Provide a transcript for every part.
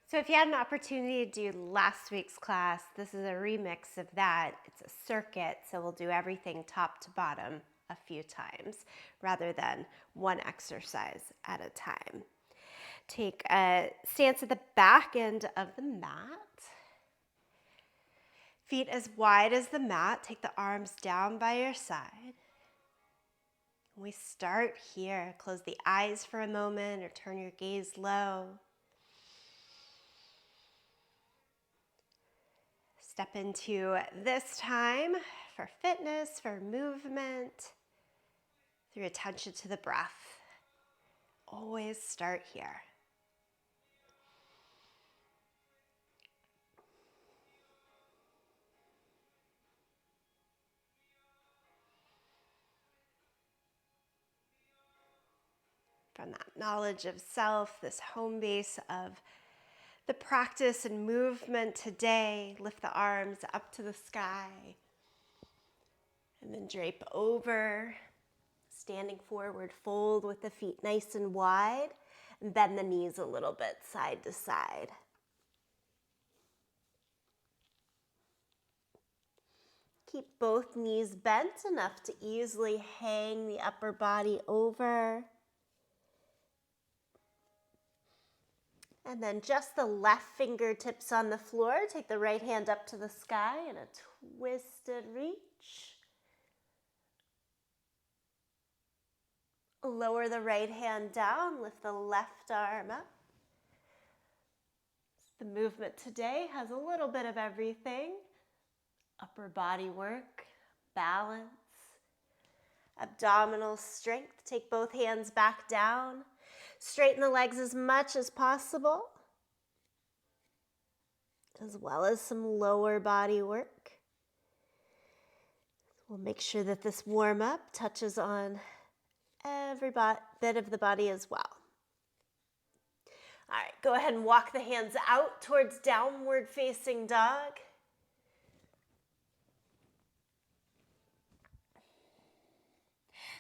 So if you had an opportunity to do last week's class, this is a remix of that. It's a circuit, so we'll do everything top to bottom a few times rather than one exercise at a time. Take a stance at the back end of the mat. Feet as wide as the mat. Take the arms down by your side. We start here. Close the eyes for a moment or turn your gaze low. Step into this time for fitness, for movement, through attention to the breath. Always start here. From that knowledge of self, this home base of the practice and movement today, lift the arms up to the sky and then drape over, standing forward, fold with the feet nice and wide and bend the knees a little bit side to side. Keep both knees bent enough to easily hang the upper body over. And then just the left fingertips on the floor. Take the right hand up to the sky in a twisted reach. Lower the right hand down, lift the left arm up. The movement today has a little bit of everything. Upper body work, balance, abdominal strength. Take both hands back down. Straighten the legs as much as possible, as well as some lower body work. We'll make sure that this warm-up touches on every bit of the body as well. All right, go ahead and walk the hands out towards downward facing dog.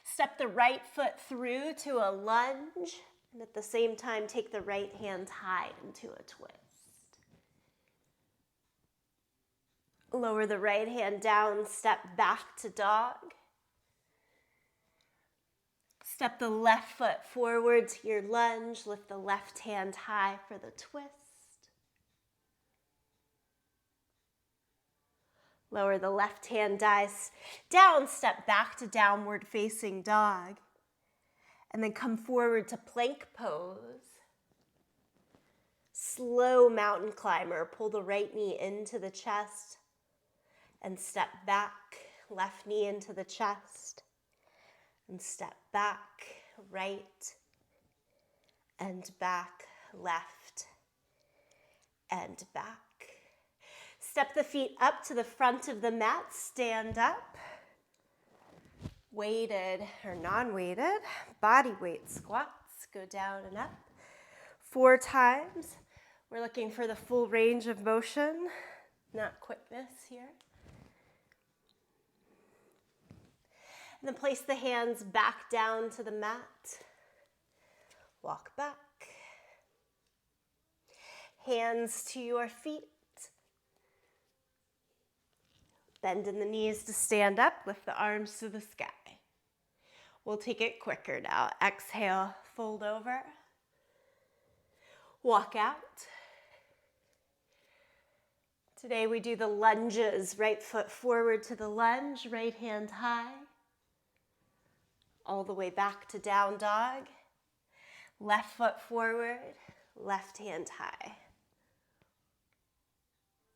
Step the right foot through to a lunge. And at the same time, take the right hand high into a twist. Lower the right hand down, step back to dog. Step the left foot forward to your lunge. Lift the left hand high for the twist. Lower the left hand down, step back to downward facing dog. And then come forward to plank pose. Slow mountain climber. Pull the right knee into the chest and step back. Left knee into the chest and step back. Right and back. Left and back. Step the feet up to the front of the mat. Stand up. Weighted or non-weighted body weight squats. Go down and up 4 times. We're looking for the full range of motion, not quickness here. And then place the hands back down to the mat. Walk back. Hands to your feet. Bend in the knees to stand up. Lift the arms to the sky. We'll take it quicker now. Exhale, fold over. Walk out. Today we do the lunges. Right foot forward to the lunge, right hand high. All the way back to down dog. Left foot forward, left hand high.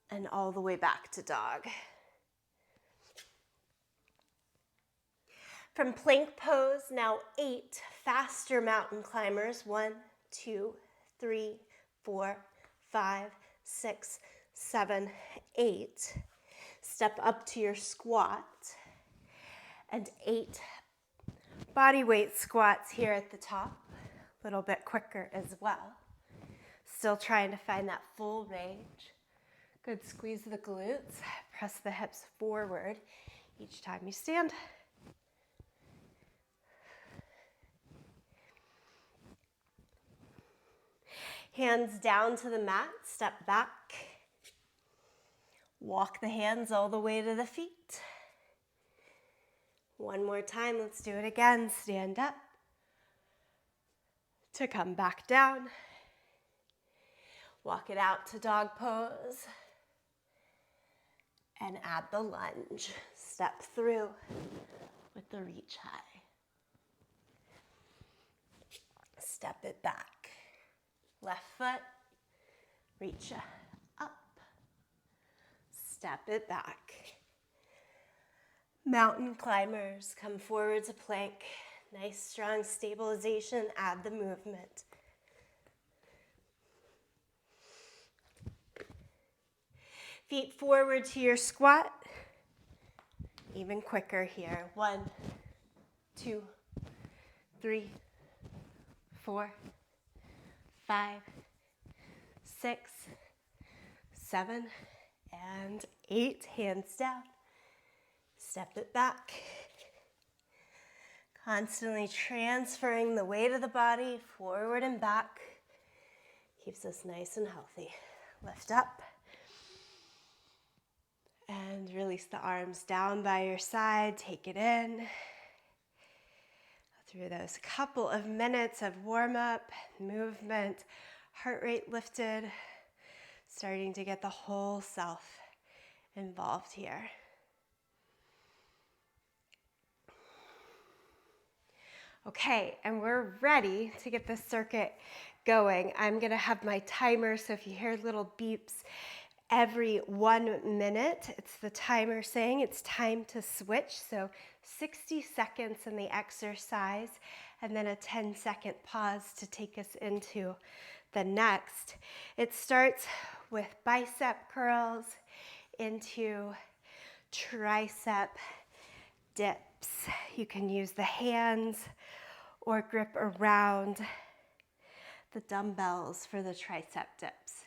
And all the way back to dog. From plank pose, now 8 faster mountain climbers. 1, 2, 3, 4, 5, 6, 7, 8. Step up to your squat. And 8 body weight squats here at the top. A little bit quicker as well. Still trying to find that full range. Good, squeeze the glutes. Press the hips forward each time you stand. Hands down to the mat, step back. Walk the hands all the way to the feet. One more time, let's do it again. Stand up to come back down. Walk it out to dog pose. And add the lunge. Step through with the reach high. Step it back. Left foot, reach up. Step it back. Mountain climbers, come forward to plank. Nice strong stabilization, add the movement. Feet forward to your squat. Even quicker here. 1, 2, 3, 4, 5, 6, 7, and 8. Hands down. Step it back. Constantly transferring the weight of the body forward and back. Keeps us nice and healthy. Lift up. And release the arms down by your side. Take it in. Through those couple of minutes of warm-up, movement, heart rate lifted, starting to get the whole self involved here. Okay, and we're ready to get this circuit going. I'm gonna have my timer, so if you hear little beeps every 1 minute, it's the timer saying it's time to switch. So 60 seconds in the exercise, and then a 10-second pause to take us into the next. It starts with bicep curls into tricep dips. You can use the hands or grip around the dumbbells for the tricep dips.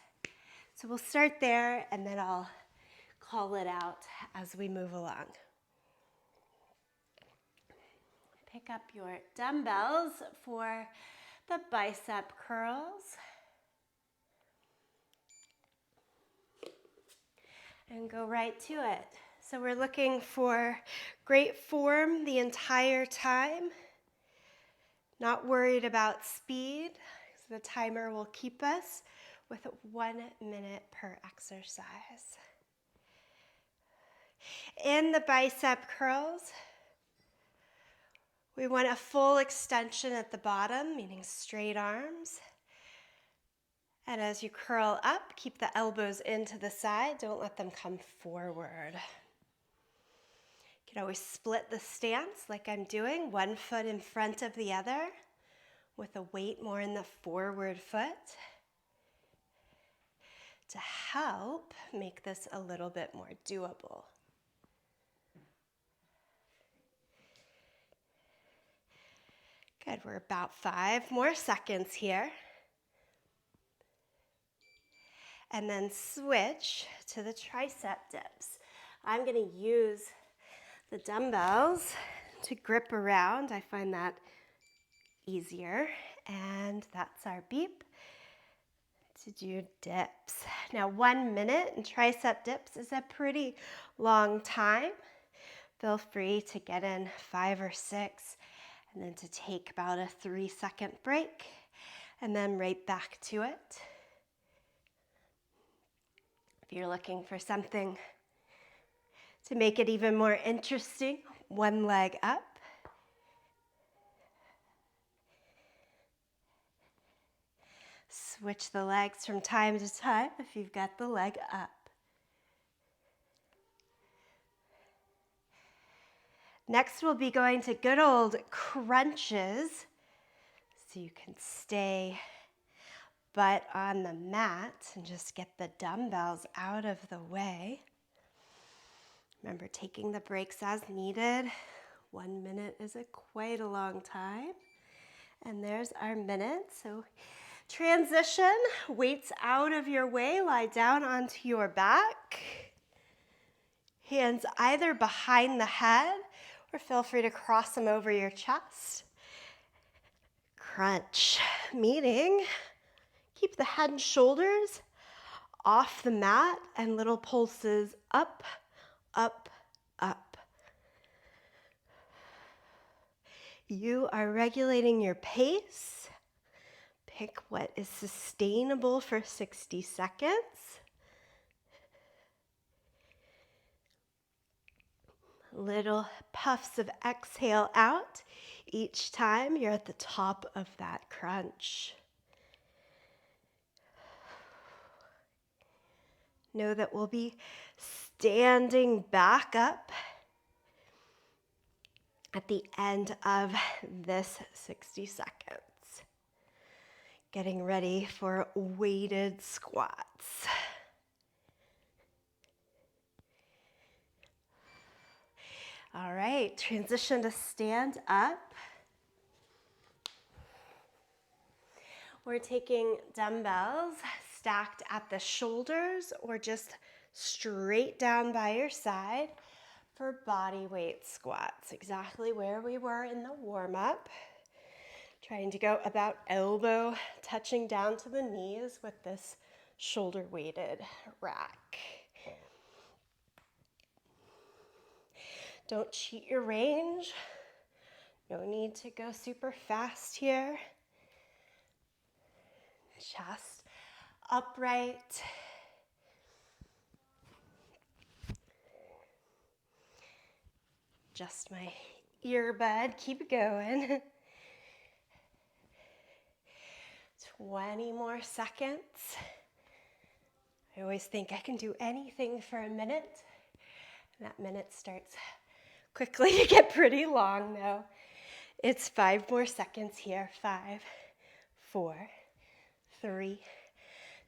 So we'll start there, and then I'll call it out as we move along. Pick up your dumbbells for the bicep curls. And go right to it. So we're looking for great form the entire time. Not worried about speed, so the timer will keep us with 1 minute per exercise. In the bicep curls, we want a full extension at the bottom, meaning straight arms. And as you curl up, keep the elbows into the side. Don't let them come forward. You can always split the stance like I'm doing, one foot in front of the other with the weight more in the forward foot to help make this a little bit more doable. Good, we're about 5 more seconds here. And then switch to the tricep dips. I'm going to use the dumbbells to grip around. I find that easier. And that's our beep to do dips. Now 1 minute in tricep dips is a pretty long time. Feel free to get in 5 or 6 and then to take about a 3-second break and then right back to it. If you're looking for something to make it even more interesting, one leg up. Switch the legs from time to time if you've got the leg up. Next, we'll be going to good old crunches, so you can stay butt on the mat and just get the dumbbells out of the way. Remember, taking the breaks as needed. 1 minute is quite a long time. And there's our minute. So transition, weights out of your way, lie down onto your back. Hands either behind the head, or feel free to cross them over your chest. Crunch, meaning keep the head and shoulders off the mat and little pulses up, up, up. You are regulating your pace. Pick what is sustainable for 60 seconds. Little puffs of exhale out each time you're at the top of that crunch. Know that we'll be standing back up at the end of this 60 seconds. Getting ready for weighted squats. All right, transition to stand up. We're taking dumbbells stacked at the shoulders or just straight down by your side for body weight squats, exactly where we were in the warm-up. Trying to go about elbow touching down to the knees with this shoulder weighted rack. Don't cheat your range. No need to go super fast here. Chest upright. Just my earbud. Keep going. 20 more seconds. I always think I can do anything for a minute. And that minute starts quickly to get pretty long though. It's 5 more seconds here. 5, 4, 3,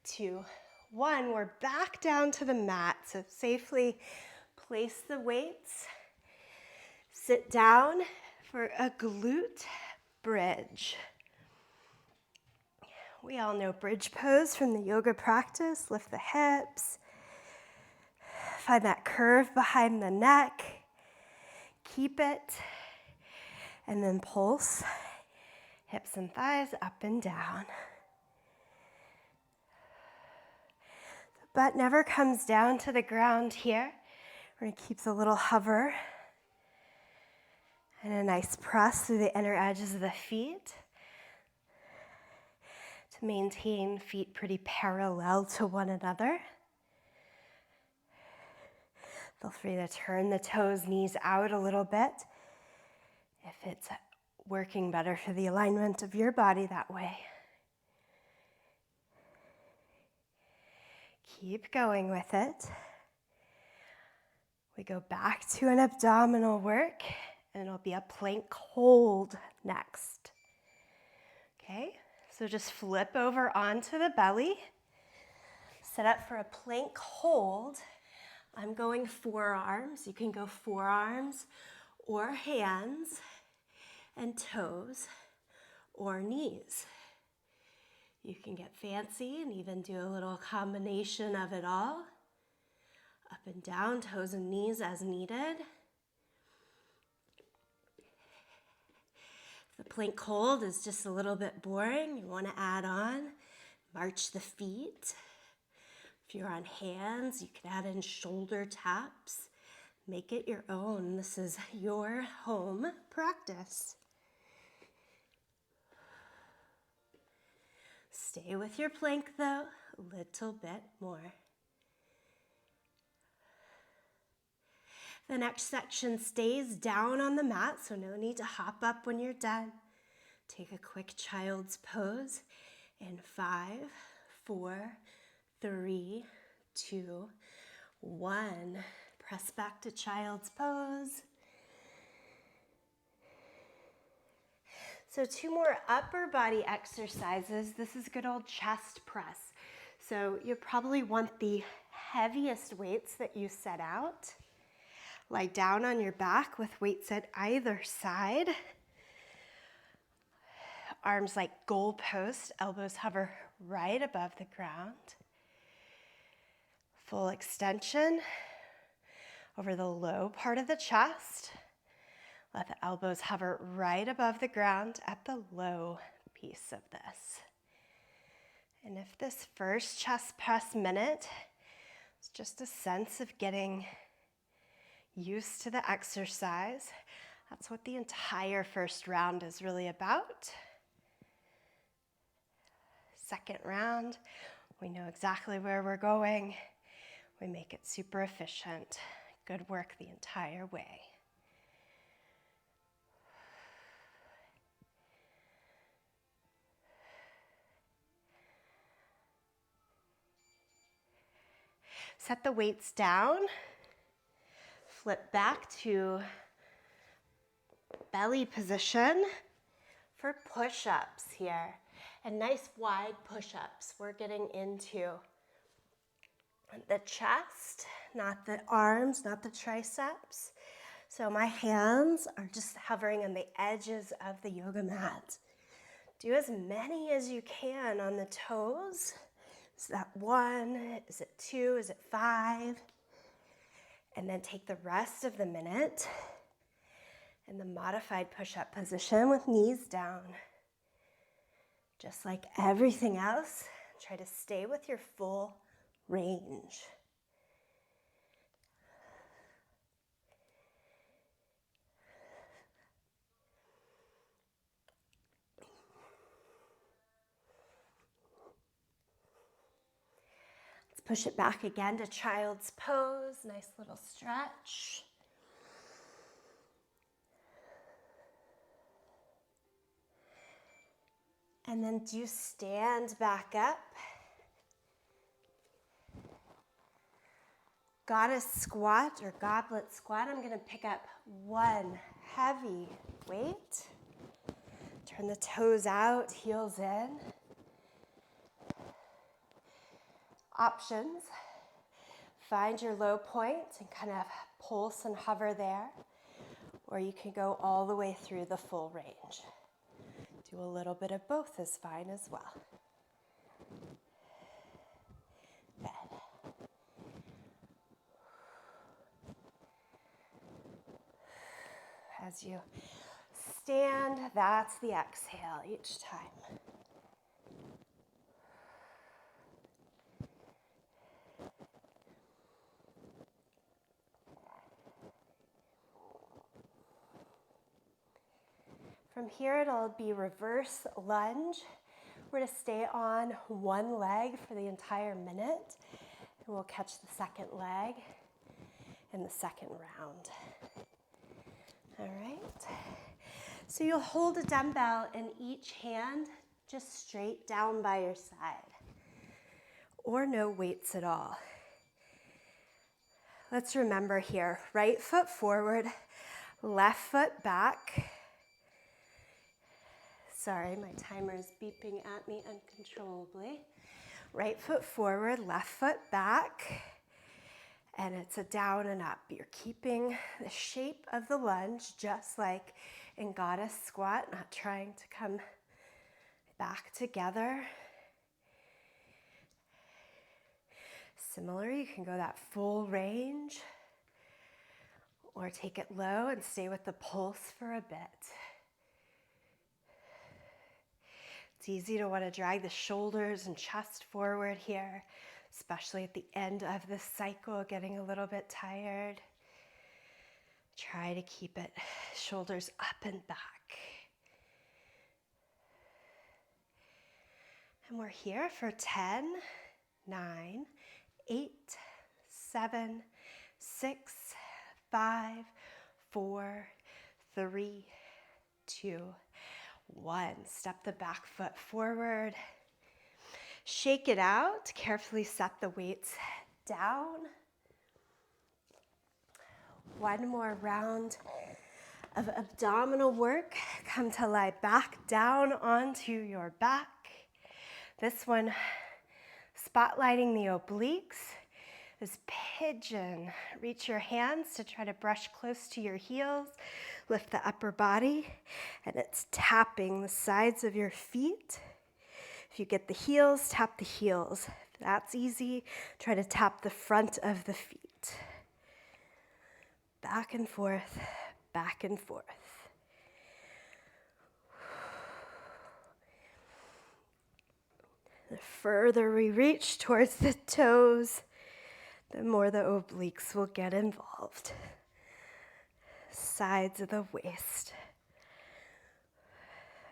2, 1. We're back down to the mat. So safely place the weights. Sit down for a glute bridge. We all know bridge pose from the yoga practice. Lift the hips. Find that curve behind the neck. Keep it. And then pulse. Hips and thighs up and down. The butt never comes down to the ground here. We're going to keep the little hover. And a nice press through the inner edges of the feet. To maintain feet pretty parallel to one another. Feel free to turn the toes, knees out a little bit if it's working better for the alignment of your body that way. Keep going with it. We go back to an abdominal work, and it'll be a plank hold next. Okay? So just flip over onto the belly. Set up for a plank hold. I'm going forearms. You can go forearms or hands and toes or knees. You can get fancy and even do a little combination of it all. Up and down, toes and knees as needed. The plank hold is just a little bit boring. You want to add on, march the feet. If you're on hands, you can add in shoulder taps. Make it your own. This is your home practice. Stay with your plank though, a little bit more. The next section stays down on the mat, so no need to hop up when you're done. Take a quick child's pose in 5, 4, 3, 2, 1. Press back to child's pose. So 2 more upper body exercises. This is good old chest press. So you probably want the heaviest weights that you set out. Lie down on your back with weights at either side. Arms like goalpost, elbows hover right above the ground. Full extension over the low part of the chest. Let the elbows hover right above the ground at the low piece of this. And if this first chest press minute is just a sense of getting used to the exercise, that's what the entire first round is really about. Second round, we know exactly where we're going. We make it super efficient. Good work the entire way. Set the weights down. Flip back to belly position for push-ups here. And nice wide push-ups. We're getting into the chest, not the arms, not the triceps. So my hands are just hovering on the edges of the yoga mat. Do as many as you can on the toes. Is that 1? Is it 2? Is it 5? And then take the rest of the minute in the modified push-up position with knees down. Just like everything else, try to stay with your full range. Push it back again to child's pose. Nice little stretch. And then do stand back up. Goddess squat or goblet squat. I'm going to pick up one heavy weight. Turn the toes out, heels in. Options. Find your low point and kind of pulse and hover there, or you can go all the way through the full range. Do a little bit of both is fine as well. Good. As you stand, that's the exhale each time. From here, it'll be reverse lunge. We're going to stay on one leg for the entire minute, and we'll catch the second leg in the second round. All right. So you'll hold a dumbbell in each hand, just straight down by your side, or no weights at all. Let's remember here, right foot forward, left foot back. Sorry, my timer is beeping at me uncontrollably. Right foot forward, left foot back, and it's a down and up. You're keeping the shape of the lunge just like in goddess squat, not trying to come back together. Similar, you can go that full range or take it low and stay with the pulse for a bit. It's easy to want to drag the shoulders and chest forward here, especially at the end of this cycle, getting a little bit tired. Try to keep it shoulders up and back. And we're here for 10, 9, 8, 7, 6, 5, 4, 3, 2, 1. Step the back foot forward. Shake it out. Carefully set the weights down. One more round of abdominal work. Come to lie back down onto your back. This one, spotlighting the obliques, is pigeon. Reach your hands to try to brush close to your heels. Lift the upper body, and it's tapping the sides of your feet. If you get the heels, tap the heels. If that's easy, try to tap the front of the feet. Back and forth, back and forth. The further we reach towards the toes, the more the obliques will get involved. Sides of the waist.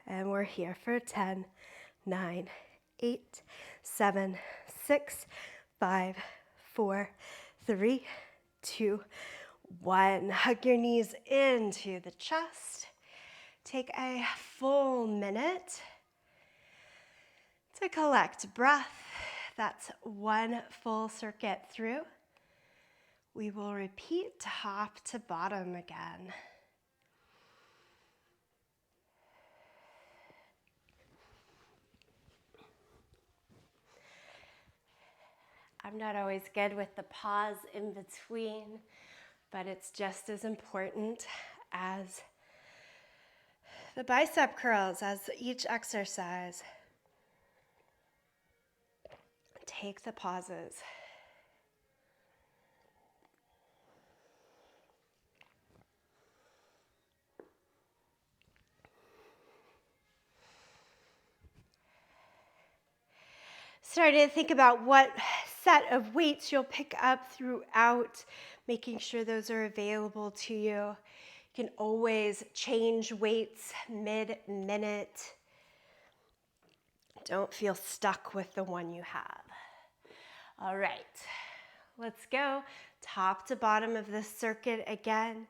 And we're here for 10, 9, 8, 7, 6, 5, 4, 3, 2, 1. Hug your knees into the chest. Take a full minute to collect breath. That's one full circuit through. We will repeat top to bottom again. I'm not always good with the pause in between, but it's just as important as the bicep curls, as each exercise. Take the pauses. Starting to think about what set of weights you'll pick up throughout, making sure those are available to you. You can always change weights mid-minute. Don't feel stuck with the one you have. All right, let's go top to bottom of this circuit again.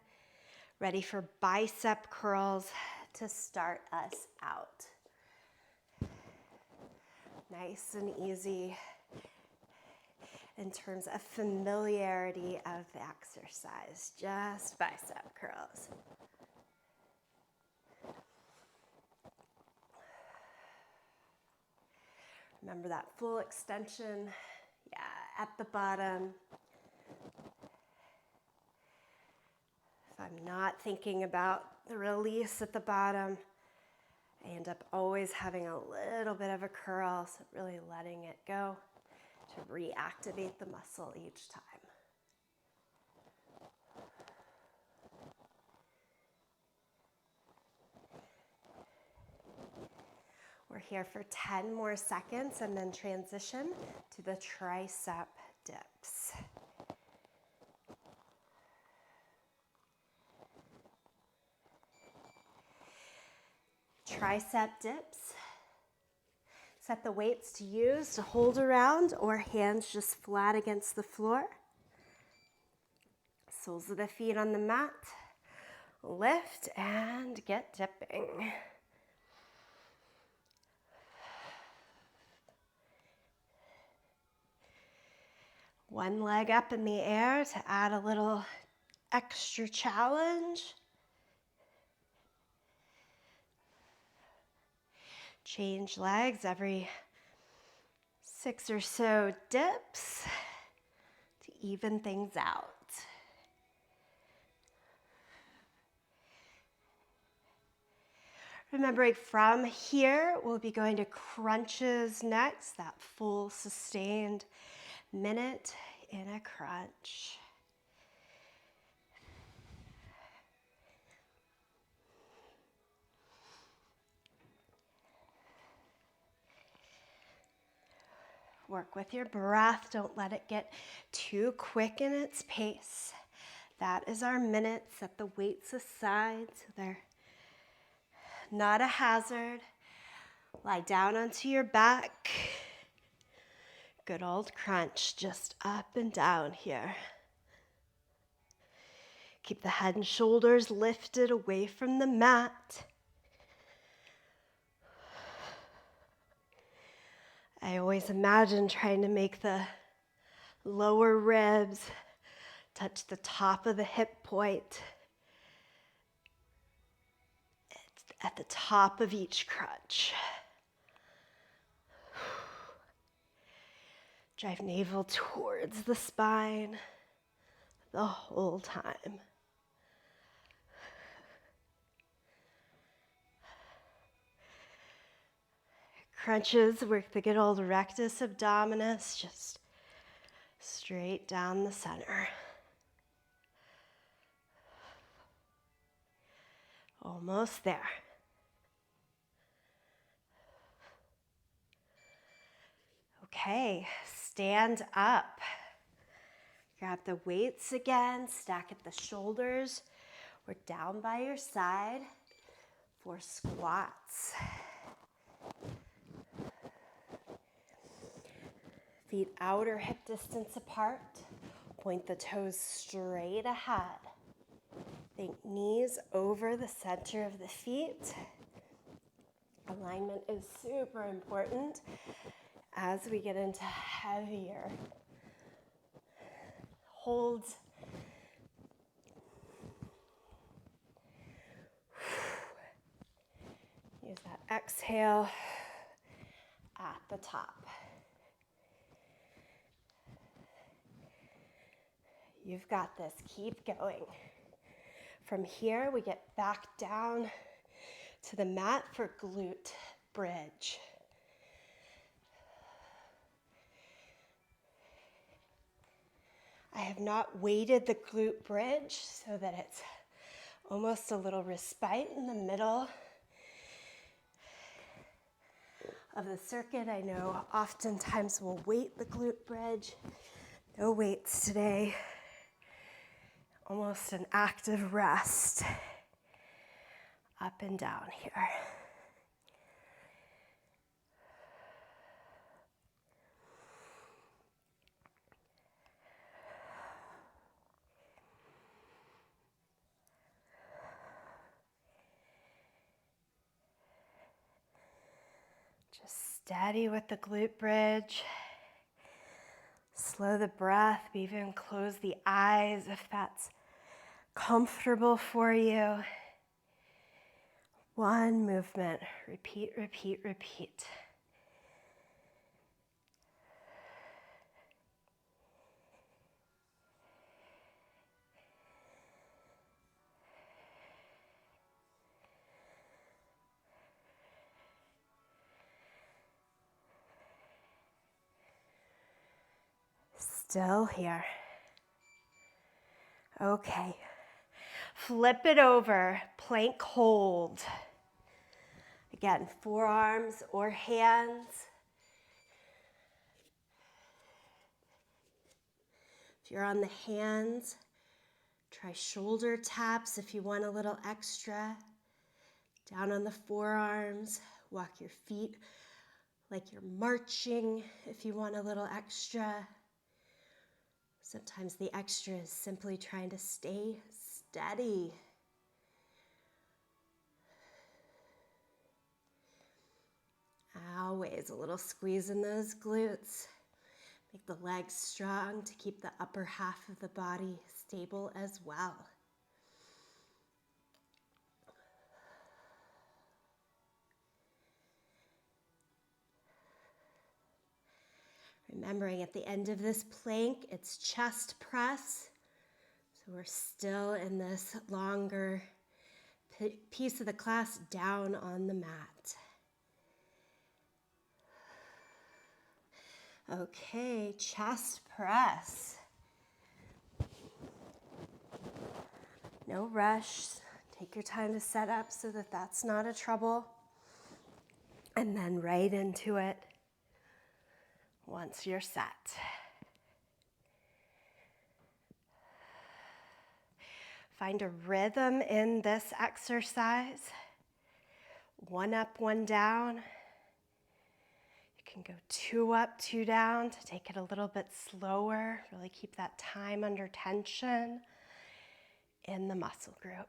Ready for bicep curls to start us out. Nice and easy in terms of familiarity of the exercise, just bicep curls. Remember that full extension, at the bottom. If I'm not thinking about the release at the bottom, I end up always having a little bit of a curl, so really letting it go to reactivate the muscle each time. We're here for 10 more seconds and then transition to the tricep dips. Tricep dips. Set the weights to use to hold around or hands just flat against the floor. Soles of the feet on the mat. Lift and get dipping. One leg up in the air to add a little extra challenge. Change legs every 6 or so dips to even things out. Remembering from here, we'll be going to crunches next, that full sustained minute in a crunch. Work with your breath. Don't let it get too quick in its pace. That is our minute. Set the weights aside so they're not a hazard. Lie down onto your back. Good old crunch, just up and down here. Keep the head and shoulders lifted away from the mat. I always imagine trying to make the lower ribs touch the top of the hip point at the top of each crunch. Drive navel towards the spine the whole time. Crunches work the good old rectus abdominis, just straight down the center. Almost there. Okay, stand up. Grab the weights again, stack at the shoulders or down by your side for squats. Feet outer hip distance apart. Point the toes straight ahead. Think knees over the center of the feet. Alignment is super important as we get into heavier holds. Use that exhale at the top. You've got this. Keep going. From here, we get back down to the mat for glute bridge. I have not weighted the glute bridge so that it's almost a little respite in the middle of the circuit. I know oftentimes we'll weight the glute bridge. No weights today. Almost an active rest. Up and down here. Just steady with the glute bridge. Slow the breath, even close the eyes if that's comfortable for you. One movement. Repeat, repeat, repeat. Still here. Okay. Flip it over, plank hold. Again, forearms or hands. If you're on the hands, try shoulder taps if you want a little extra. Down on the forearms, walk your feet like you're marching if you want a little extra. Sometimes the extra is simply trying to stay steady. Always a little squeeze in those glutes. Make the legs strong to keep the upper half of the body stable as well. Remembering at the end of this plank, it's chest press. So we're still in this longer piece of the class down on the mat. Okay, chest press. No rush. Take your time to set up so that that's not a trouble. And then right into it once you're set. Find a rhythm in this exercise. One up, one down. You can go 2 up, 2 down to take it a little bit slower. Really keep that time under tension in the muscle group.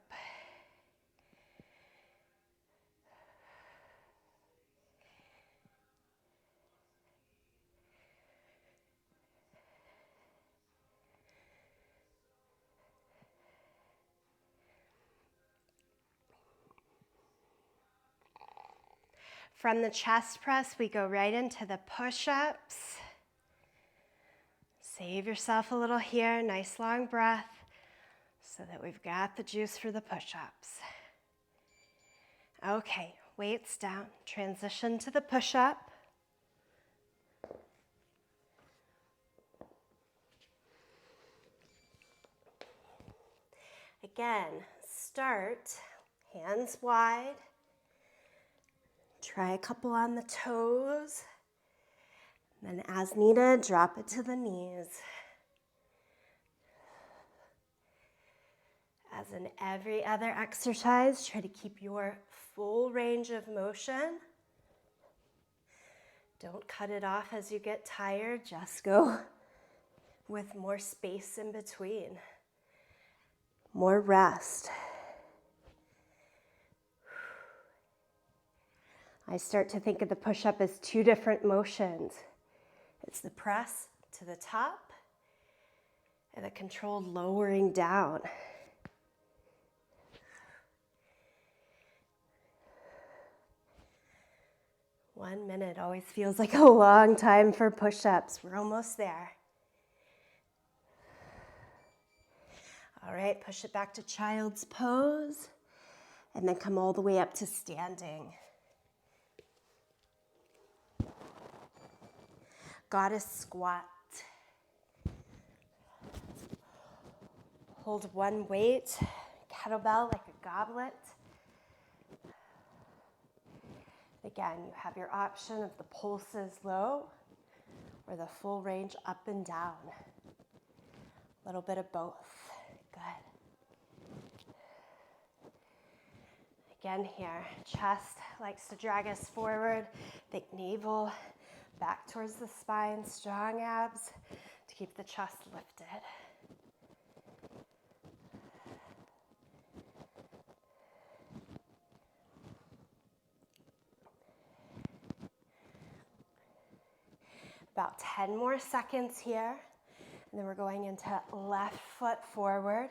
From the chest press, we go right into the push-ups. Save yourself a little here, nice long breath, so that we've got the juice for the push-ups. Okay, weights down, transition to the push-up. Again, start hands wide. Try a couple on the toes. And as needed, drop it to the knees. As in every other exercise, try to keep your full range of motion. Don't cut it off as you get tired, just go with more space in between. More rest. I start to think of the push-up as two different motions. It's the press to the top and the controlled lowering down. One minute always feels like a long time for push-ups. We're almost there. All right, push it back to child's pose and then come all the way up to standing. Goddess squat. Hold one weight, kettlebell like a goblet. Again, you have your option of the pulses low or the full range up and down. A little bit of both. Good. Again here, chest likes to drag us forward. Think navel back towards the spine, strong abs to keep the chest lifted. About 10 more seconds here. And then we're going into left foot forward,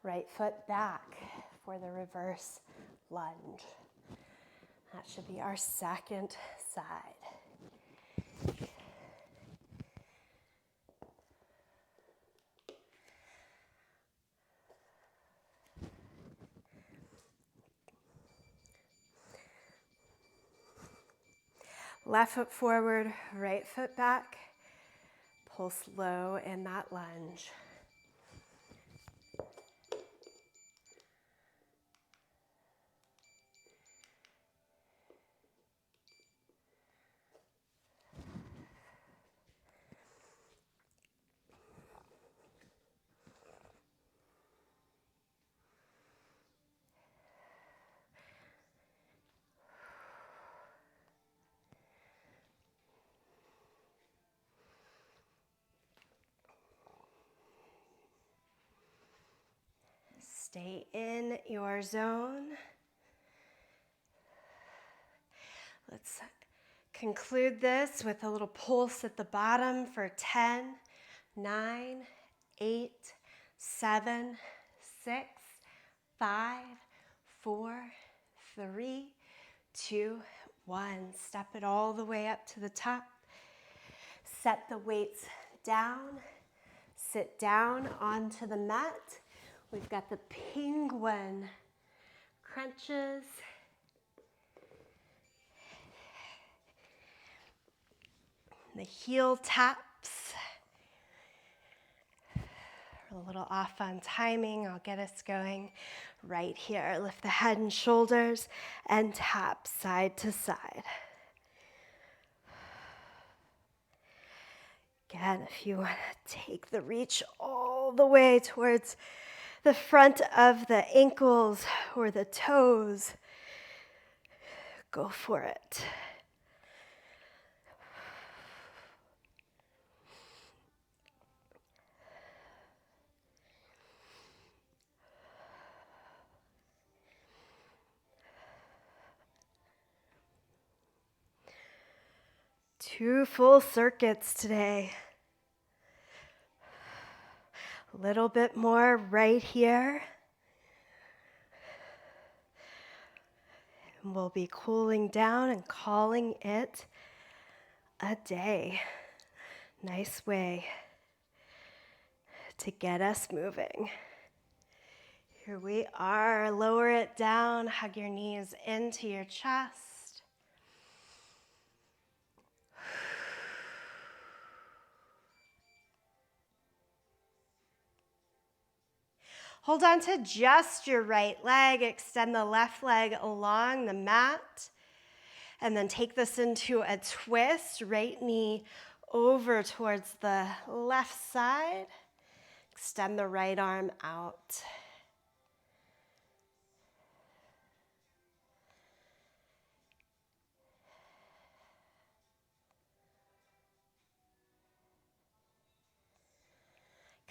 right foot back for the reverse lunge. That should be our second side. Left foot forward, right foot back. Pulse low in that lunge. Stay in your zone. Let's conclude this with a little pulse at the bottom for 10, 9, 8, 7, 6, 5, 4, 3, 2, 1. Step it all the way up to the top. Set the weights down. Sit down onto the mat. We've got the penguin crunches. The heel taps. We're a little off on timing. I'll get us going right here. Lift the head and shoulders and tap side to side. Again, if you want to take the reach all the way towards the front of the ankles or the toes, go for it. Two full circuits today. A little bit more right here. And we'll be cooling down and calling it a day. Nice way to get us moving. Here we are. Lower it down. Hug your knees into your chest. Hold on to just your right leg. Extend the left leg along the mat. And then take this into a twist. Right knee over towards the left side. Extend the right arm out.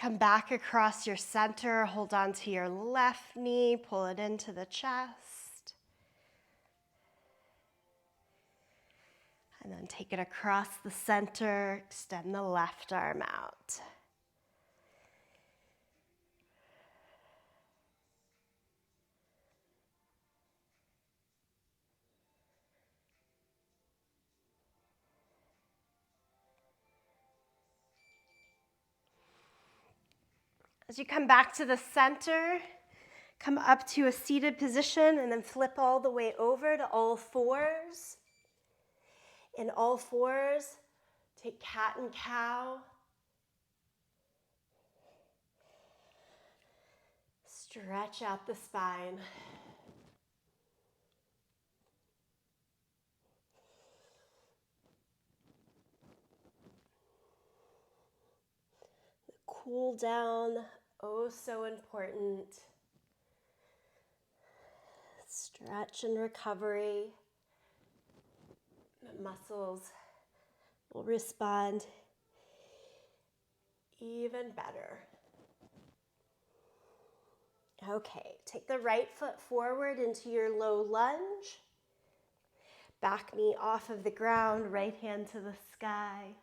Come back across your center, hold on to your left knee, pull it into the chest. And then take it across the center, extend the left arm out. As you come back to the center, come up to a seated position and then flip all the way over to all fours. In all fours, take cat and cow. Stretch out the spine. The cool down, oh so important. Stretch and recovery. The muscles will respond even better. Okay, take the right foot forward into your low lunge. Back knee off of the ground, right hand to the sky.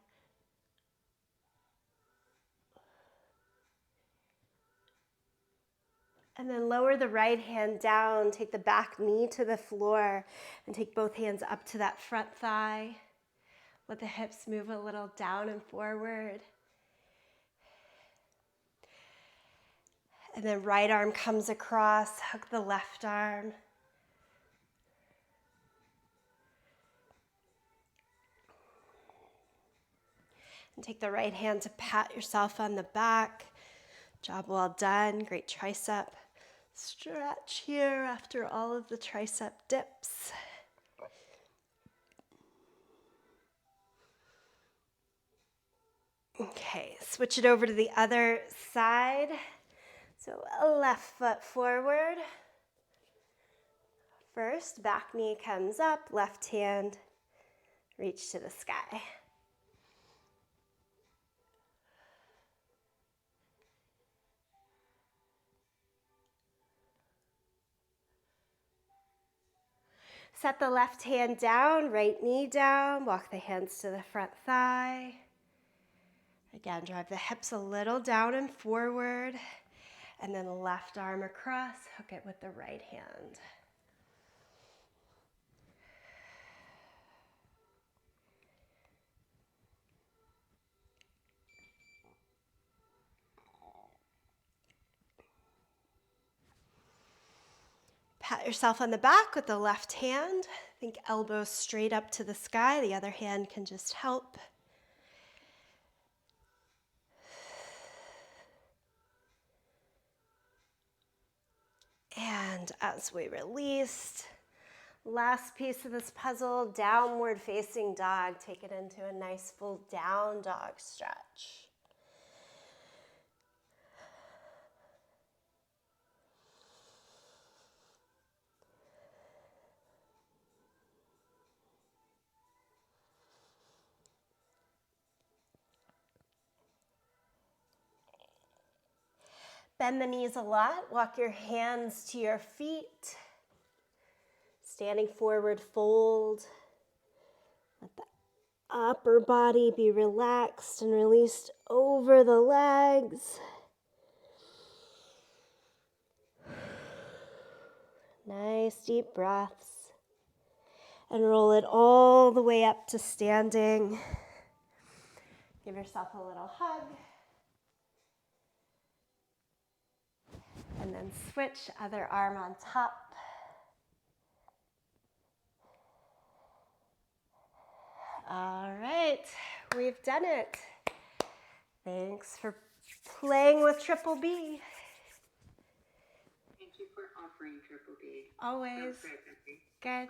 And then lower the right hand down, take the back knee to the floor, and take both hands up to that front thigh. Let the hips move a little down and forward. And then right arm comes across, hug the left arm. And take the right hand to pat yourself on the back. Job well done, great tricep. Stretch here after all of the tricep dips. Okay, switch it over to the other side. So a left foot forward. First, back knee comes up, left hand, reach to the sky. Set the left hand down, right knee down, walk the hands to the front thigh. Again, drive the hips a little down and forward, and then the left arm across, hook it with the right hand. Pat yourself on the back with the left hand. Think elbows straight up to the sky. The other hand can just help. And as we release, last piece of this puzzle, downward facing dog. Take it into a nice full down dog stretch. Bend the knees a lot. Walk your hands to your feet. Standing forward, fold. Let the upper body be relaxed and released over the legs. Nice deep breaths. And roll it all the way up to standing. Give yourself a little hug. And then switch, other arm on top. All right, we've done it. Thanks for playing with Triple B. Thank you for offering Triple B. Always. Good.